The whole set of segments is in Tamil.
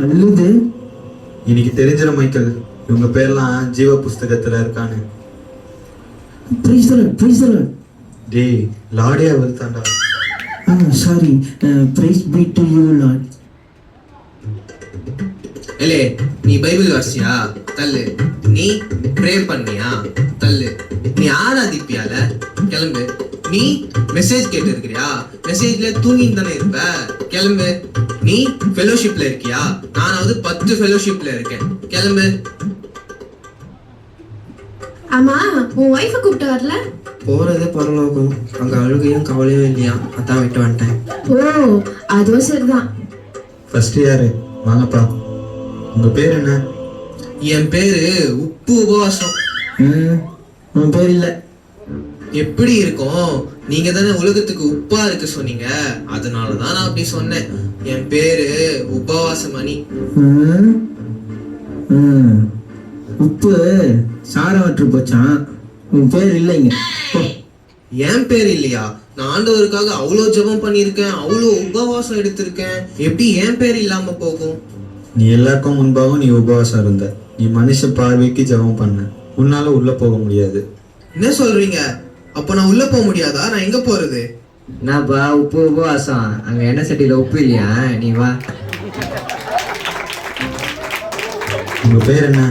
அழுது. இன்னைக்கு தெரிஞ்சிடும் மைக்கேல், இவங்க பேர்லாம் ஜீவ புஸ்தகத்துல இருக்கான்னு. டேய், லார்டே வெறுத்தாண்டா. Sorry, praise be to you Lord. ஏலே, நீ பைபிள் வாசியா? தள்ளு. நீ ப்ரே பண்ணியா? தள்ளு. நீ ஆராதிப்பியால? கிளம்பு. நீ மெசேஜ் கேட்டு இருக்கிறியா? மெசேஜ்ல தூங்கிட்டு தானே இருப்ப. கிளம்பு. நீ ஃபெலோஷிப்ல இருக்கியா? நானாவது 10 ஃபெலோஷிப்ல இருக்கேன். கிளம்பு. ஆமா, உன் ஒய்ஃபை கூப்பிட்டு வரல? போறதே பரலோகம், அங்க அழுகையும் கவலையும் இல்லையா, அதான் விட்டு வந்துட்டேன். ஓ, அதுவும் சரிதான். ஃபர்ஸ்ட் யாரு? வாங்கப்பா. உங்க பேர் என்ன? என் பேரு உப்பு உபவாசம். உன் பேர் இல்ல. எப்படி இருக்கும்? நீங்க தானே உலகத்துக்கு உப்பா இருக்க சொன்னீங்க, அதனாலதான் நான் அப்படி சொன்னேன். என் பேரு உபவாசமணி. உப்பு சாரவற்று போச்சான். உன் பேர் இல்லைங்க. என் பேர் இல்லையா? நான் ஆண்டவருக்காக அவ்வளோ ஜெபம் பண்ணியிருக்கேன், அவ்வளோ உபவாசம் எடுத்திருக்கேன். எப்படி என் பேர் இல்லாம போகும்? நீ எல்லாருக்கும் முன்பாகவும் நீ உபவாசம் இருந்த. நீ மனுஷ பார்வைக்கு ஜெபம் பண்ண. உன்னால உள்ள போக முடியாது. என்ன சொல்றீங்க? அப்ப நான் உள்ள போக முடியாதா? நான் எங்க போறது? என்னப்பா உப்பு உபவாசம்? அங்க என்ன சட்டியில உப்பு இல்லையா? நீ வா. உங்க பேர் என்ன?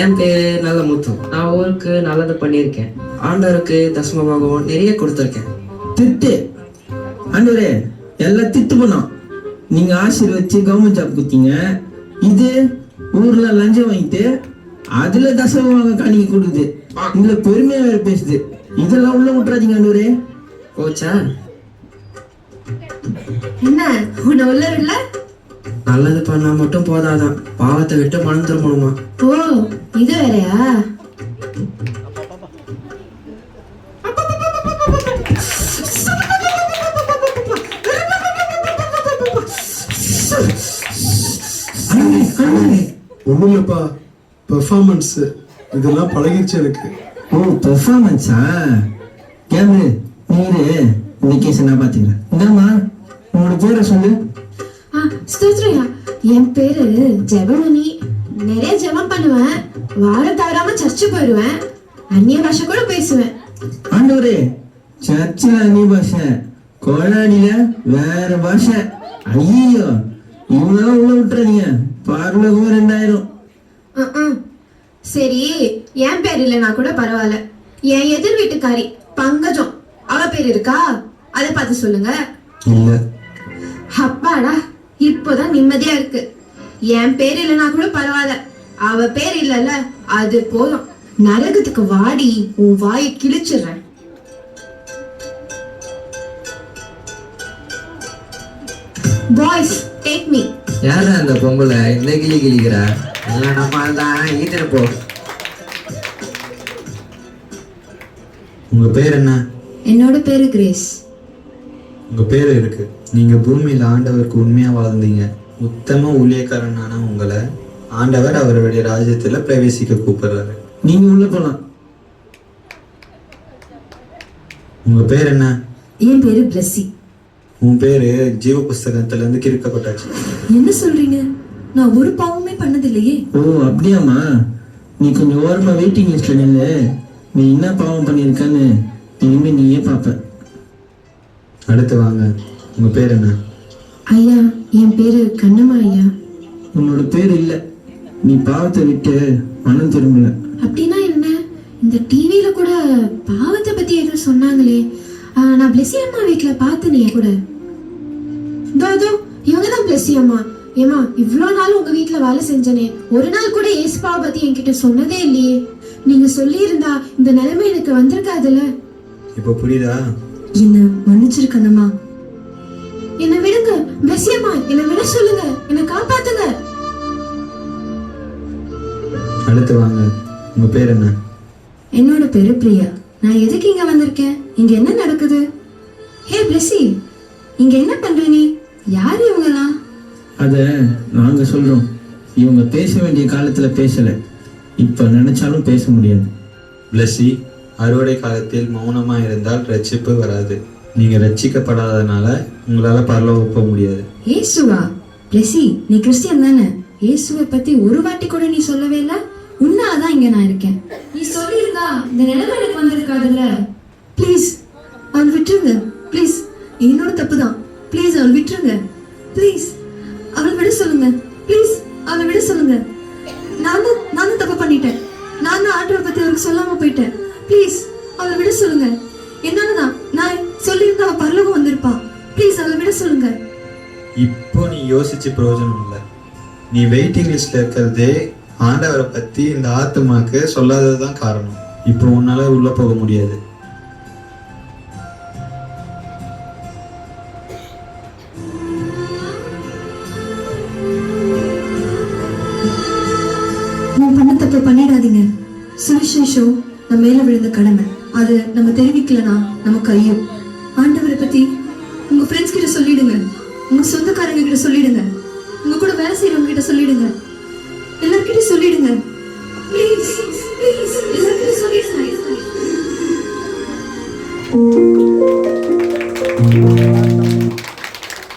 என் பேரு நல்ல முத்து. நான் ஊருக்கு நல்லது பண்ணியிருக்கேன். ஆண்டவருக்கு தசமபாகம் நிறைய கொடுத்துருக்கேன். திட்டு ஆண்டவரே, எல்லாம் திட்டு பண்ணோம். நீங்க ஆசீர்வச்சு கவர்மெண்ட் ஜாப் கொடுத்தீங்க. இது ஊர்ல லஞ்சம் வாங்கிட்டு அதுல தசமமாக காணிக்க கொடுக்குது. இதுல பெருமையா வேற பேசுது. இதெல்லாம் உள்ள விட்டுறாதீங்க ஆண்டவரே. போச்சா? என்ன உன்னை உள்ள இல்ல? நல்லது பண்ணா மட்டும் போதாதான், பாவத்தை விட்டு மனம் திரும்பணுமா? ஓ, இது வேறையா? ஒன்றும் இல்லைப்பா, பெர்ஃபார்மன்ஸ் இதெல்லாம் பழகிடுச்சு எனக்கு. ஓ, பெர்ஃபார்மன்ஸா? கேமரு நீரு இந்த கேஸ் நான் பாத்தீங்களா? இந்தாமா உங்களோட பேரை சொல்லு. ஸ்தோத்ரியா, என் பேரு ஜெபமணி. நிறைய ஜெபம் பண்ணுவேன், வாரம் தவறாம சர்ச்சு போயிடுவேன், அந்நிய பாஷை கூட பேசுவேன். ஆண்டவரே, சர்ச்சில் அந்நிய பாஷை, கோலாடியில வேற பாஷை. ஐயோ, இவங்கெல்லாம் உள்ள விட்டுறீங்க. பார்லகம் 2000. சரி, என் பேர் இல்லைன்னா கூட பரவாயில்ல. என் எதிர் வீட்டுக்காரி பங்கஜம், அவ பேர் இருக்கா? அதை பார்த்து சொல்லுங்க. இல்ல. அப்பாடா, இப்போதான் நிம்மதியா இருக்கு. என் பேர் இல்லைன்னா கூட பரவாயில்ல, அவ பேர் இல்லைல்ல, அது போதும். நரகத்துக்கு வாடி, உன் வாயை கிழிச்சிடுறேன். Boys, take me. யாரா அந்த பொம்பளை இந்த கிளி கிளிக்கிறா? எல்லாம் நம்ம தான் ஈட்டன போ. உங்க பேர் என்ன? என்னோட பேரு கிரேஸ். உங்க பேர் இருக்கு. நீங்க பூமியில ஆண்டவருக்கு உண்மையா வாழ்ந்தீங்க. உத்தம ஊழியக்காரனான உங்களை ஆண்டவர் அவருடைய ராஜ்யத்துல பிரவேசிக்க கூப்பிடுறாரு. நீங்க உள்ள போலாம். உங்க பேர் என்ன? என் பேரு பிளஸ்ஸி. உன் பேரு ஜீவ புஸ்தகத்துல இருந்து கிறுக்கப்பட்டாச்சு. என்ன சொல்றீங்க? நான் ஒரு பாவமே பண்ணதில்லையே. ஓ, அப்படியாமா? நீ கொஞ்சம் ஓரமா வெயிட்டிங் லிஸ்ட்ல நில்லு. நீ என்ன பாவம் பண்ணியிருக்கான்னு இனிமே நீயே பாப்ப. அடுத்து வாங்க. உங்க பேர் என்ன? ஐயா, என் பேரு கண்ணம்மா ஐயா. உன்னோட பேர் இல்ல. நீ பாவத்தை விட்டு மனம் திரும்பல. அப்படின்னா என்ன? இந்த டிவியில கூட பாவத்தை பத்தி ஏதோ சொன்னாங்களே. நான் பிளெஸி அம்மா வீட்டுல பார்த்தனே கூட. தோ இவங்கதான் பிளெஸி அம்மா. ஏமா, இவ்வளவு நாள் உங்க வீட்டுல வேலை செஞ்சனே, ஒரு நாள் கூட ஏசுபாவை பத்தி என்கிட்ட சொன்னதே இல்லையே. நீங்க சொல்லி இருந்தா இந்த நிலைமை எனக்கு வந்திருக்காதுல்ல. இப்ப புரியுதா? என்ன மன்னிச்சிருக்கணுமா? என்ன விடுங்க பிளெஸி அம்மா, என்ன விட சொல்லுங்க, என்ன காப்பாத்துங்க. அடுத்து வாங்க. உங்க பேர் என்ன? என்னோட பேரு பிரியா. நான் எதுக்கு இங்க வந்திருக்கேன்? இங்க என்ன நடக்குது? ஹே பிளெஸி, இங்க என்ன பண்ற நீ? யாரு இவங்கலாம்? அத நாங்க சொல்றோம். இவங்க பேச வேண்டிய காலத்துல பேசல. இப்ப நினைச்சாலும் பேச முடியாது. பிளஸி, அறுவடை காலத்தில் மௌனமா இருந்தால் ரட்சிப்பு வராது. நீங்க ரட்சிக்கப்படாதனால உங்களால பரலோகம் போக முடியாது. ஏசுவா, பிளெஸி, நீ கிறிஸ்டியன் தானே? இயேசுவை பத்தி ஒரு வாட்டி கூட நீ சொல்லவே இல்லை. உன்னாலதான் இங்க நான் இருக்கேன். நீ சொல்லியிருந்தா இந்த நிலைமை எனக்கு வந்திருக்காதுல்ல. ப்ளீஸ் அவள் விட்டுருங்க. ப்ளீஸ், என்னோட தப்பு தான். ப்ளீஸ் அவள் விட்டுருங்க. ப்ளீஸ் அவள் விட சொல்லுங்க. ப்ளீஸ் அவளை விட சொல்லுங்க. நானும் தப்பு பண்ணிட்டேன். நான் தான் ஆண்டவரை பத்தி அவருக்கு சொல்லாம போயிட்டேன். ப்ளீஸ் அவளை விட சொல்லுங்க. என்னாலதான் நான் சொல்லியிருந்தா அவள் பரலோகம் வந்திருப்பா. ப்ளீஸ் அவளை விட சொல்லுங்க. இப்போ நீ யோசிச்சு பிரயோஜனம் இல்லை. நீ வெயிட்டிங் லிஸ்ட்ல இருக்கிறதே ஆண்டவரை பத்தி இந்த ஆத்மாக்கு சொல்லாததுதான் காரணம். இப்போ உன்னால உள்ள போக முடியாது. நான் பண்ண தப்பு பண்ணிடாதீங்க. சுவிசேஷம் நம்ம மேல விழுந்த கடமை. அது நம்ம தெரிவிக்கலனா நமக்கு ஐயோ. ஆண்டவரை பத்தி உங்க ஃப்ரெண்ட்ஸ் கிட்ட சொல்லிடுங்க. உங்க சொந்தக்காரங்க கிட்ட சொல்லிடுங்க. உங்க கூட வேலை செய்யறவங்க கிட்ட சொல்லிடுங்க. எல்லார்கிட்டயும் சொல்லிடுங்க. ப்ளீஸ் ப்ளீஸ் எல்லார்கிட்டயும் சொல்லிடுங்க.